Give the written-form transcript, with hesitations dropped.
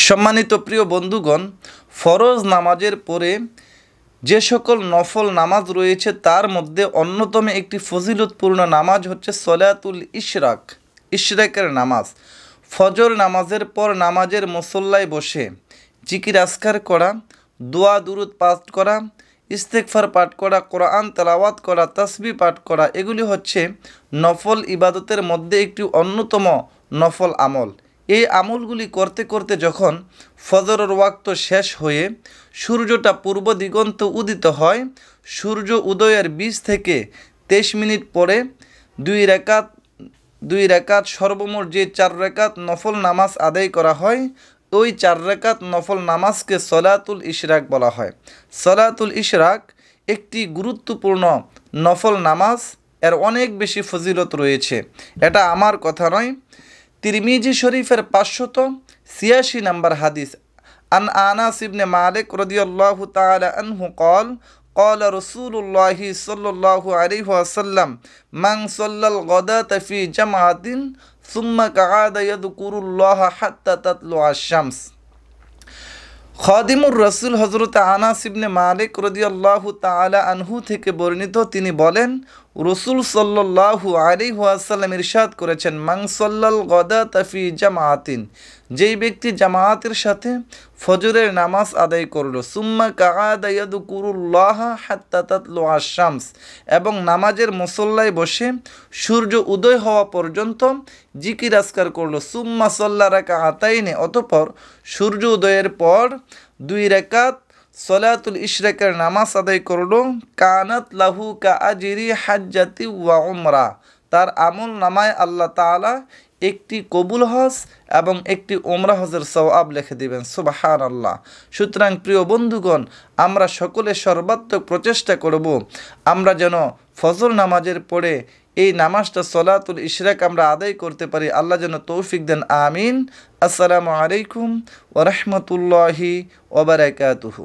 সম্মানিত প্রিয় বন্ধুগণ, ফরজ নামাজের পরে যে সকল নফল নামাজ রয়েছে তার মধ্যে অন্যতম একটি ফজিলতপূর্ণ নামাজ হচ্ছে সলাতুল ইশরাকের নামাজ। ফজর নামাজের পর নামাজের মুসল্লায় বসে জিকির আজকার করা, দোয়া দুরুদ পাঠ করা, ইস্তেগফার পাঠ করা, কোরআন তেলাওয়াত করা, তাসবিহ পাঠ করা, এগুলি হচ্ছে নফল ইবাদতের মধ্যে একটি অন্যতম নফল আমল। এই আমলগুলি করতে করতে যখন ফজরের ওয়াক্ত শেষ হয়ে সূর্যটা পূর্ব দিগন্ত উদিত হয়, সূর্য উদয়ের 20 থেকে 23 মিনিট পরে দুই রাকাত সর্বমোট যে 4 রাকাত নফল নামাজ আদায় করা হয়, ওই 4 রাকাত নফল নামাজকে সলাতুল ইশরাক বলা হয়। সলাতুল ইশরাক একটি গুরুত্বপূর্ণ নফল নামাজ, এর অনেক বেশি ফজিলত রয়েছে। এটা আমার কথা নয়, তিরমিজি শরীফের 586 নম্বর হাদিস, আন আনাস ইবনে মালিক রাদিয়াল্লাহু তাআলা আনহু قال قال رسول الله صلى الله عليه وسلم من صلى الغداة في جماعة ثم قعد يذكر الله حتى تطلع الشمس। খাদিমুর রাসূল হযরত আনাস ইবনে মালিক রাদিয়াল্লাহু তাআলা আনহু থেকে বর্ণিত, তিনি বলেন, রাসূল সাল্লাল্লাহু আলাইহি ওয়াসাল্লাম ইরশাদ করেছেন, মান সাল্লাল গাদাতা ফি জামাআতিন, যেই ব্যক্তি জামায়াতের সাথে ফজরের নামাজ আদায় করলো, সুম্মা কাআদা ইয়াযকুরুল্লাহ হাত্তা তাতলুআ শামস, এবং নামাজের মুসল্লায় বসে সূর্য উদয় হওয়া পর্যন্ত জিকির আজকার করলো, সুম্মা সাল্লা রাকাআতাইনি, অতঃপর সূর্য উদয়ের পর 2 রাকাত সলাতুল ইশরাকের নামাজ আদায় করলো, কানাত লাহু কা আজরি হাজ্জাতি ওয়া উমরা, তার আমল নামায় আল্লাহ তাআলা একটি কবুল হজ এবং একটি উমরা হজের সওয়াব লিখে দিবেন। সুবহানাল্লাহ। সুতরাং প্রিয় বন্ধুগণ, আমরা সকলে সর্বাত্মক প্রচেষ্টা করব আমরা যেন ফজর নামাজের পরে এই নামাজটা সলাতুল ইশরাক আমরা আদায় করতে পারি। আল্লাহ যেন তৌফিক দেন। আমিন। আসসালামু আলাইকুম ওয়া রাহমাতুল্লাহি ওয়া বারাকাতুহু।